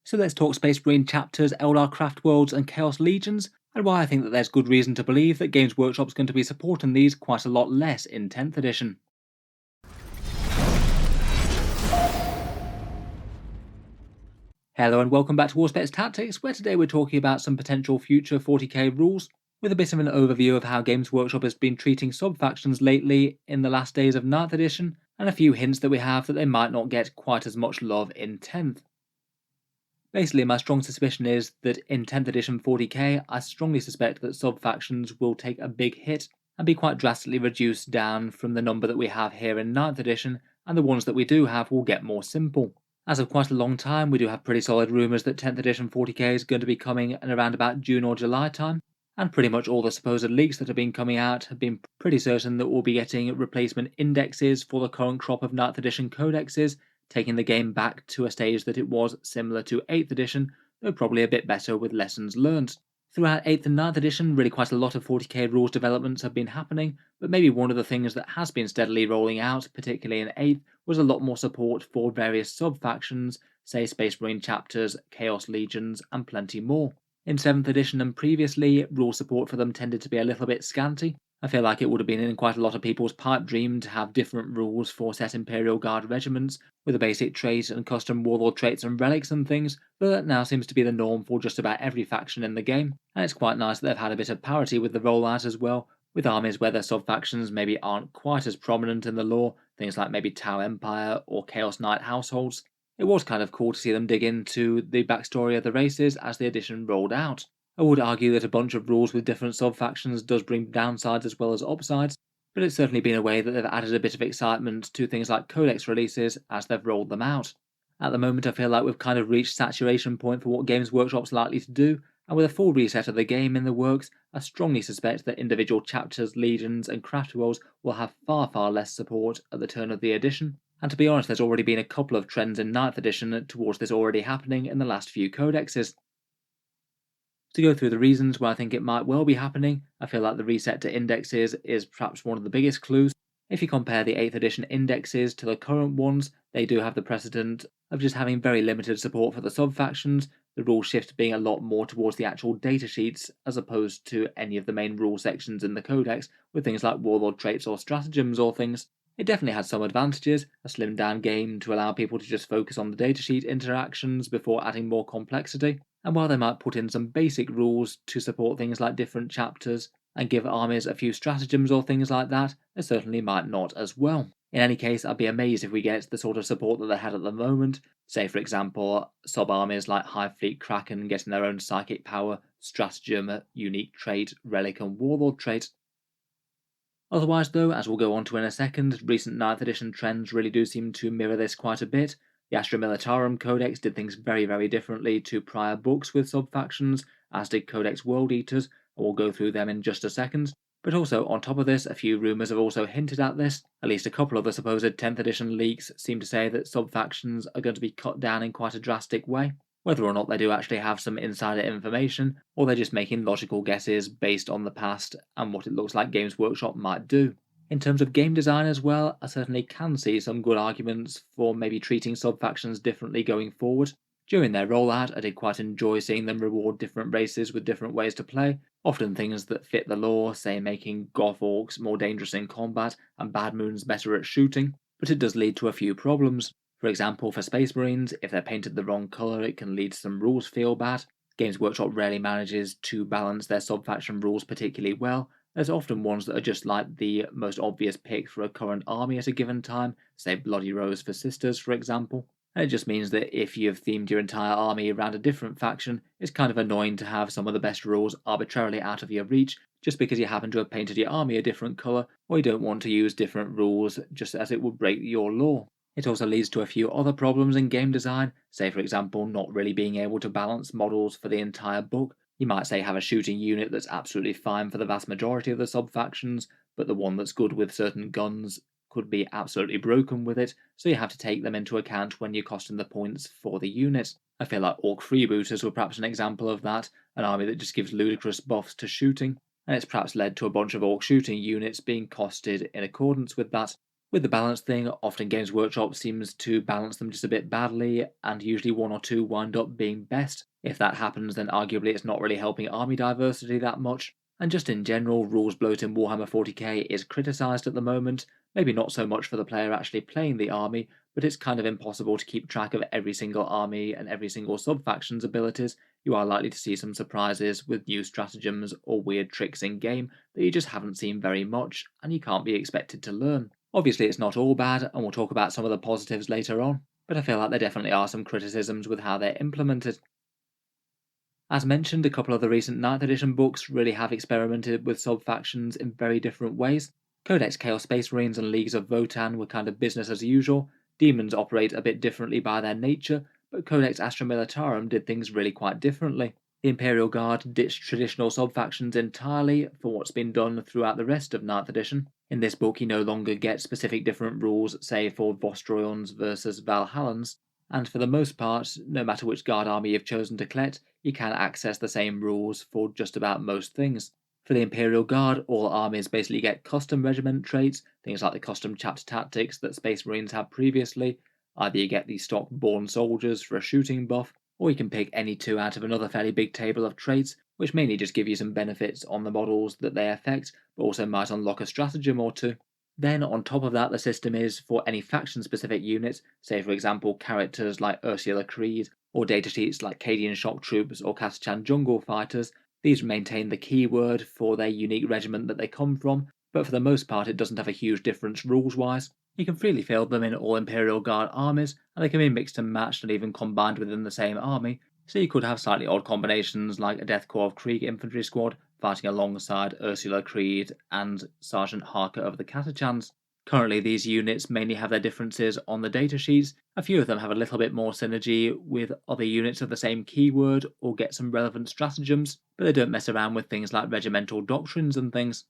So let's talk Space Marine chapters, Eldar Craft Worlds, and Chaos Legions, and why I think that there's good reason to believe that Games Workshop's going to be supporting these quite a lot less in 10th edition. Hello and welcome back to Warspets Tactics, where today we're talking about some potential future 40k rules, with a bit of an overview of how Games Workshop has been treating subfactions lately in the last days of 9th edition, and a few hints that we have that they might not get quite as much love in 10th. Basically, my strong suspicion is that in 10th edition 40k, I strongly suspect that subfactions will take a big hit and be quite drastically reduced down from the number that we have here in 9th edition, and the ones that we do have will get more simple. As of quite a long time, we do have pretty solid rumours that 10th edition 40k is going to be coming in around about June or July time, and pretty much all the supposed leaks that have been coming out have been pretty certain that we'll be getting replacement indexes for the current crop of 9th edition codexes, taking the game back to a stage that it was similar to 8th edition, though probably a bit better with lessons learned. Throughout 8th and 9th edition, really quite a lot of 40k rules developments have been happening, but maybe one of the things that has been steadily rolling out, particularly in 8th, was a lot more support for various sub-factions, say Space Marine chapters, Chaos Legions, and plenty more. In 7th edition and previously, rule support for them tended to be a little bit scanty. I feel like it would have been in quite a lot of people's pipe dream to have different rules for set Imperial Guard regiments, with a basic trait and custom warlord traits and relics and things, but that now seems to be the norm for just about every faction in the game, and it's quite nice that they've had a bit of parity with the rollout as well, with armies where their sub-factions maybe aren't quite as prominent in the lore, things like maybe Tau Empire or Chaos Knight households. It was kind of cool to see them dig into the backstory of the races as the edition rolled out. I would argue that a bunch of rules with different sub-factions does bring downsides as well as upsides, but it's certainly been a way that they've added a bit of excitement to things like Codex releases as they've rolled them out. At the moment I feel like we've kind of reached saturation point for what Games Workshop's likely to do, and with a full reset of the game in the works, I strongly suspect that individual chapters, legions and craft worlds will have far less support at the turn of the edition, and to be honest there's already been a couple of trends in 9th edition towards this already happening in the last few codexes. To go through the reasons why I think it might well be happening, I feel like the reset to indexes is perhaps one of the biggest clues. If you compare the 8th edition indexes to the current ones, they do have the precedent of just having very limited support for the sub-factions, the rule shift being a lot more towards the actual datasheets as opposed to any of the main rule sections in the Codex with things like warlord traits or stratagems or things. It definitely had some advantages, a slimmed down game to allow people to just focus on the datasheet interactions before adding more complexity, and while they might put in some basic rules to support things like different chapters and give armies a few stratagems or things like that, they certainly might not as well. In any case, I'd be amazed if we get the sort of support that they had at the moment, say for example sub-armies like Hive Fleet Kraken getting their own psychic power, stratagem, unique trait, relic and warlord trait. Otherwise though, as we'll go on to in a second, recent 9th edition trends really do seem to mirror this quite a bit. The Astra Militarum Codex did things very differently to prior books with sub-factions, as did Codex World Eaters, and we'll go through them in just a second. But also, on top of this, a few rumours have also hinted at this. At least a couple of the supposed 10th edition leaks seem to say that sub-factions are going to be cut down in quite a drastic way. Whether or not they do actually have some insider information, or they're just making logical guesses based on the past and what it looks like Games Workshop might do. In terms of game design as well, I certainly can see some good arguments for maybe treating sub-factions differently going forward. During their rollout, I did quite enjoy seeing them reward different races with different ways to play, often things that fit the lore, say making Goth Orcs more dangerous in combat and Bad Moons better at shooting, but it does lead to a few problems. For example, for Space Marines, if they're painted the wrong colour it can lead to some rules feel bad. Games Workshop rarely manages to balance their sub-faction rules particularly well. There's often ones that are just like the most obvious pick for a current army at a given time, say Bloody Rose for Sisters for example, and it just means that if you've themed your entire army around a different faction, it's kind of annoying to have some of the best rules arbitrarily out of your reach just because you happen to have painted your army a different colour, or you don't want to use different rules just as it would break your lore. It also leads to a few other problems in game design, say for example not really being able to balance models for the entire book. You might say have a shooting unit that's absolutely fine for the vast majority of the sub-factions, but the one that's good with certain guns could be absolutely broken with it, so you have to take them into account when you're costing the points for the unit. I feel like Orc Freebooters were perhaps an example of that, an army that just gives ludicrous buffs to shooting, and it's perhaps led to a bunch of Orc shooting units being costed in accordance with that. With the balance thing, often Games Workshop seems to balance them just a bit badly, and usually one or two wind up being best. If that happens, then arguably it's not really helping army diversity that much. And just in general, rules bloat in Warhammer 40k is criticised at the moment, maybe not so much for the player actually playing the army, but it's kind of impossible to keep track of every single army and every single sub-faction's abilities. You are likely to see some surprises with new stratagems or weird tricks in game that you just haven't seen very much, and you can't be expected to learn. Obviously, it's not all bad, and we'll talk about some of the positives later on, but I feel like there definitely are some criticisms with how they're implemented. As mentioned, a couple of the recent 9th edition books really have experimented with sub-factions in very different ways. Codex Chaos Space Marines and Leagues of Votann were kind of business as usual. Demons operate a bit differently by their nature, but Codex Astra Militarum did things really quite differently. The Imperial Guard ditched traditional sub-factions entirely for what's been done throughout the rest of 9th edition. In this book, you no longer get specific different rules, say for Vostroyons versus Valhallans, and for the most part, no matter which guard army you've chosen to collect, you can access the same rules for just about most things. For the Imperial Guard, all armies basically get custom regiment traits, things like the custom chapter tactics that Space Marines had previously. Either you get the stock born soldiers for a shooting buff, or you can pick any two out of another fairly big table of traits, which mainly just give you some benefits on the models that they affect, but also might unlock a stratagem or two. Then, on top of that, the system is for any faction specific units, say for example characters like Ursula Creed, or datasheets like Cadian Shock Troops or Catachan Jungle Fighters. These maintain the keyword for their unique regiment that they come from, but for the most part it doesn't have a huge difference rules wise. You can freely field them in all Imperial Guard armies, and they can be mixed and matched and even combined within the same army, so you could have slightly odd combinations like a Death Corps of Krieg infantry squad fighting alongside Ursula Creed and Sergeant Harker of the Catachans. Currently, these units mainly have their differences on the datasheets. A few of them have a little bit more synergy with other units of the same keyword or get some relevant stratagems, but they don't mess around with things like regimental doctrines and things.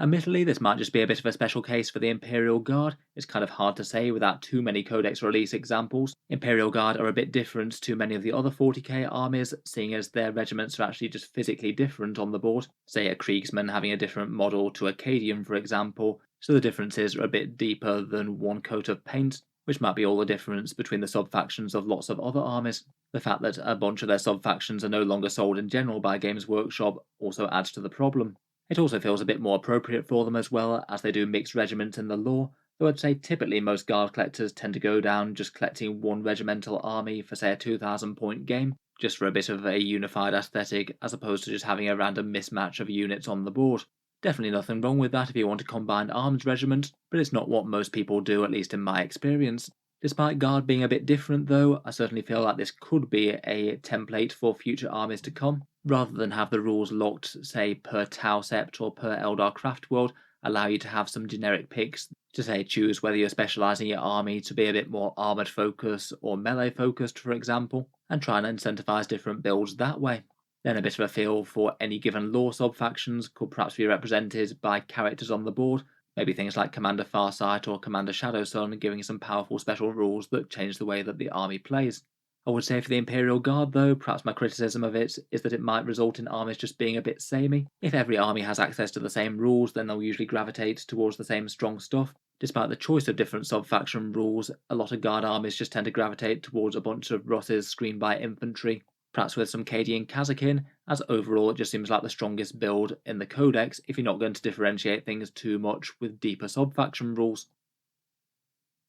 Admittedly, this might just be a bit of a special case for the Imperial Guard. It's kind of hard to say without too many Codex release examples. Imperial Guard are a bit different to many of the other 40k armies, seeing as their regiments are actually just physically different on the board. Say a Kriegsman having a different model to a Cadian, for example, so the differences are a bit deeper than one coat of paint, which might be all the difference between the sub-factions of lots of other armies. The fact that a bunch of their sub-factions are no longer sold in general by Games Workshop also adds to the problem. It also feels a bit more appropriate for them as well, as they do mixed regiments in the lore, though I'd say typically most guard collectors tend to go down just collecting one regimental army for say a 2000 point game, just for a bit of a unified aesthetic as opposed to just having a random mismatch of units on the board. Definitely nothing wrong with that if you want a combined arms regiment, but it's not what most people do, at least in my experience. Despite Guard being a bit different though, I certainly feel like this could be a template for future armies to come, rather than have the rules locked, say, per Tau Sept or per Eldar Craftworld, allow you to have some generic picks to say choose whether you're specialising your army to be a bit more armoured focused or melee focused, for example, and try and incentivise different builds that way. Then a bit of a feel for any given lore sub-factions could perhaps be represented by characters on the board, maybe things like Commander Farsight or Commander Shadowsun giving some powerful special rules that change the way that the army plays. I would say for the Imperial Guard though, perhaps my criticism of it is that it might result in armies just being a bit samey. If every army has access to the same rules, then they'll usually gravitate towards the same strong stuff. Despite the choice of different sub-faction rules, a lot of Guard armies just tend to gravitate towards a bunch of Russes screened by infantry, perhaps with some Cadian Kazakin, as overall it just seems like the strongest build in the Codex if you're not going to differentiate things too much with deeper sub-faction rules.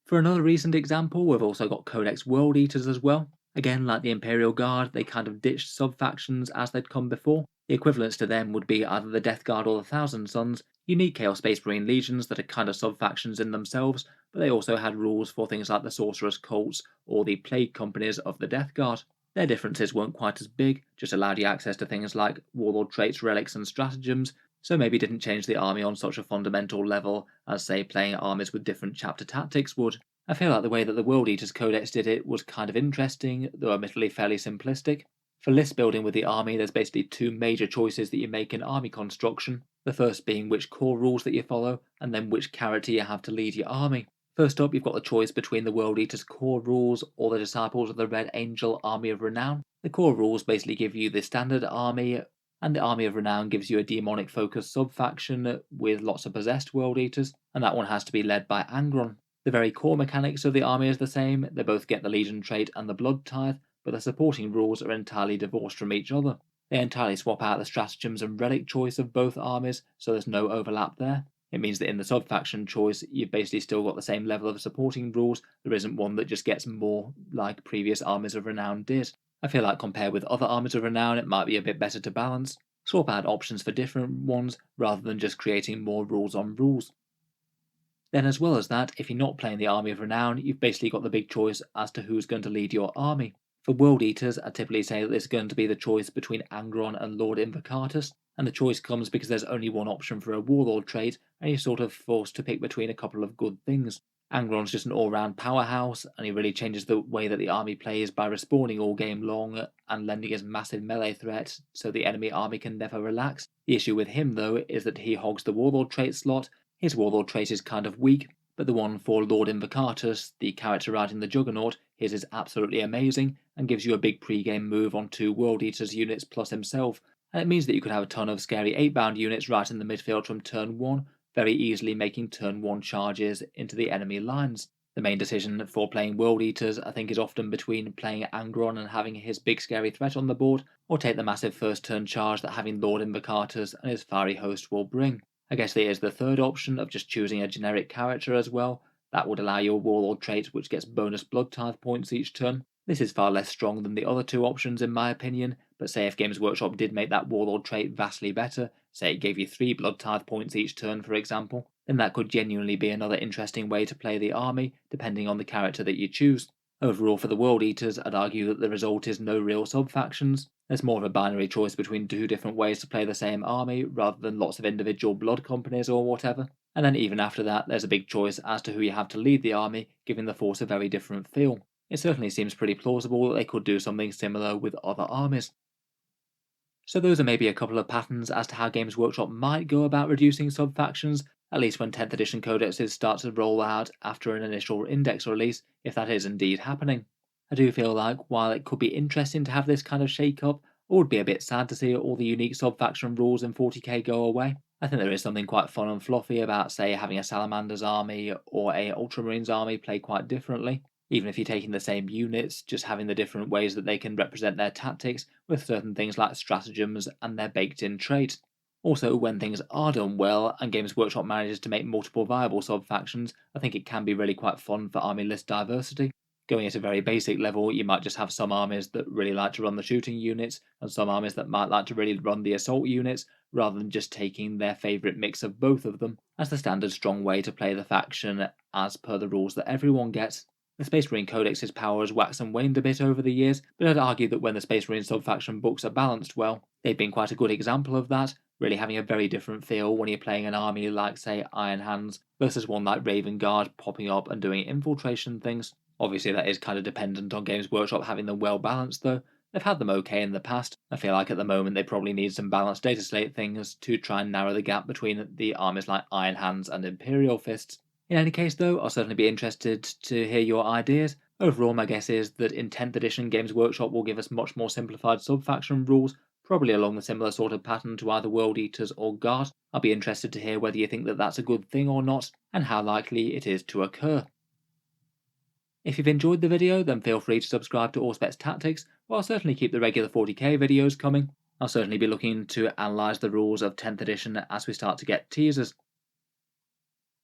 For another recent example, we've also got Codex World Eaters as well. Again, like the Imperial Guard, they kind of ditched sub-factions as they'd come before. The equivalents to them would be either the Death Guard or the Thousand Sons, unique Chaos Space Marine legions that are kind of sub-factions in themselves, but they also had rules for things like the Sorcerer's Cults or the Plague Companies of the Death Guard. Their differences weren't quite as big, just allowed you access to things like warlord traits, relics, and stratagems, so maybe didn't change the army on such a fundamental level as, say, playing armies with different chapter tactics would. I feel like the way that the World Eaters Codex did it was kind of interesting, though admittedly fairly simplistic. For list building with the army, there's basically two major choices that you make in army construction, the first being which core rules that you follow, and then which character you have to lead your army. First up, you've got the choice between the World Eater's core rules or the Disciples of the Red Angel Army of Renown. The core rules basically give you the standard army, And the Army of Renown gives you a demonic focused sub-faction with lots of possessed World Eaters, and that one has to be led by Angron. The very core mechanics of the army is the same, they both get the Legion trait and the Blood Tithe, but the supporting rules are entirely divorced from each other. They entirely swap out the stratagems and relic choice of both armies, so there's no overlap there. It means that in the sub-faction choice, you've basically still got the same level of supporting rules, there isn't one that just gets more like previous Armies of Renown did. I feel like compared with other Armies of Renown, it might be a bit better to balance. Swap out options for different ones, rather than just creating more rules on rules. Then as well as that, if you're not playing the Army of Renown, you've basically got the big choice as to who's going to lead your army. For World Eaters, I typically say that there's going to be the choice between Angron and Lord Invocatus, and the choice comes because there's only one option for a Warlord trait, and you're sort of forced to pick between a couple of good things. Angron's just an all-round powerhouse, and he really changes the way that the army plays by respawning all game long and lending his massive melee threat so the enemy army can never relax. The issue with him though is that he hogs the Warlord trait slot. His Warlord trait is kind of weak, but the one for Lord Invocatus, the character riding the Juggernaut, his is absolutely amazing and gives you a big pre-game move on 2 World Eaters units plus himself, and it means that you could have a ton of scary 8-bound units right in the midfield from turn 1, very easily making turn 1 charges into the enemy lines. The main decision for playing World Eaters I think is often between playing Angron and having his big scary threat on the board, or take the massive first turn charge that having Lord Invocatus and his fiery host will bring. I guess there is the third option of just choosing a generic character as well. That would allow you a Warlord trait which gets bonus Blood Tithe points each turn. This is far less strong than the other 2 options in my opinion, but say if Games Workshop did make that Warlord trait vastly better, say it gave you 3 Blood Tithe points each turn for example, then that could genuinely be another interesting way to play the army, depending on the character that you choose. Overall for the World Eaters, I'd argue that the result is no real sub-factions. There's more of a binary choice between 2 different ways to play the same army, rather than lots of individual blood companies or whatever. And then even after that, there's a big choice as to who you have to lead the army, giving the force a very different feel. It certainly seems pretty plausible that they could do something similar with other armies. So those are maybe a couple of patterns as to how Games Workshop might go about reducing sub-factions, at least when 10th edition codexes start to roll out after an initial index release, if that is indeed happening. I do feel like while it could be interesting to have this kind of shake-up, it would be a bit sad to see all the unique sub-faction rules in 40k go away. I think there is something quite fun and fluffy about, say, having a Salamander's army or a Ultramarines army play quite differently. Even if you're taking the same units, just having the different ways that they can represent their tactics with certain things like stratagems and their baked-in traits. Also, when things are done well and Games Workshop manages to make multiple viable sub-factions, I think it can be really quite fun for army list diversity. Going at a very basic level, you might just have some armies that really like to run the shooting units, and some armies that might like to really run the assault units, rather than just taking their favourite mix of both of them as the standard strong way to play the faction as per the rules that everyone gets. The Space Marine Codex's power has waxed and waned a bit over the years, but I'd argue that when the Space Marine sub-faction books are balanced well, they've been quite a good example of that, really having a very different feel when you're playing an army like, say, Iron Hands, versus one like Raven Guard popping up and doing infiltration things. Obviously that is kind of dependent on Games Workshop having them well balanced though. They've had them okay in the past. I feel like at the moment they probably need some balanced data slate things to try and narrow the gap between the armies like Iron Hands and Imperial Fists. In any case though, I'll certainly be interested to hear your ideas. Overall, my guess is that in 10th edition Games Workshop will give us much more simplified sub-faction rules, probably along the similar sort of pattern to either World Eaters or Guard. I'll be interested to hear whether you think that that's a good thing or not, and how likely it is to occur. If you've enjoyed the video, then feel free to subscribe to Auspex Tactics, or I'll certainly keep the regular 40k videos coming. I'll certainly be looking to analyse the rules of 10th edition as we start to get teasers.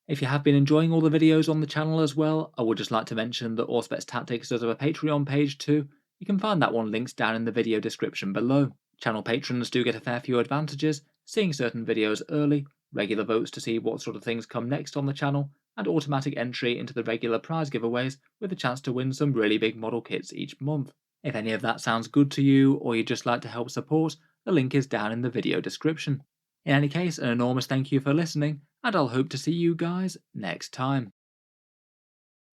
If you have been enjoying all the videos on the channel as well, I would just like to mention that Auspex Tactics does have a Patreon page too. You can find that one linked down in the video description below. Channel patrons do get a fair few advantages, seeing certain videos early, regular votes to see what sort of things come next on the channel, and automatic entry into the regular prize giveaways with a chance to win some really big model kits each month. If any of that sounds good to you, or you'd just like to help support, the link is down in the video description. In any case, an enormous thank you for listening, and I'll hope to see you guys next time.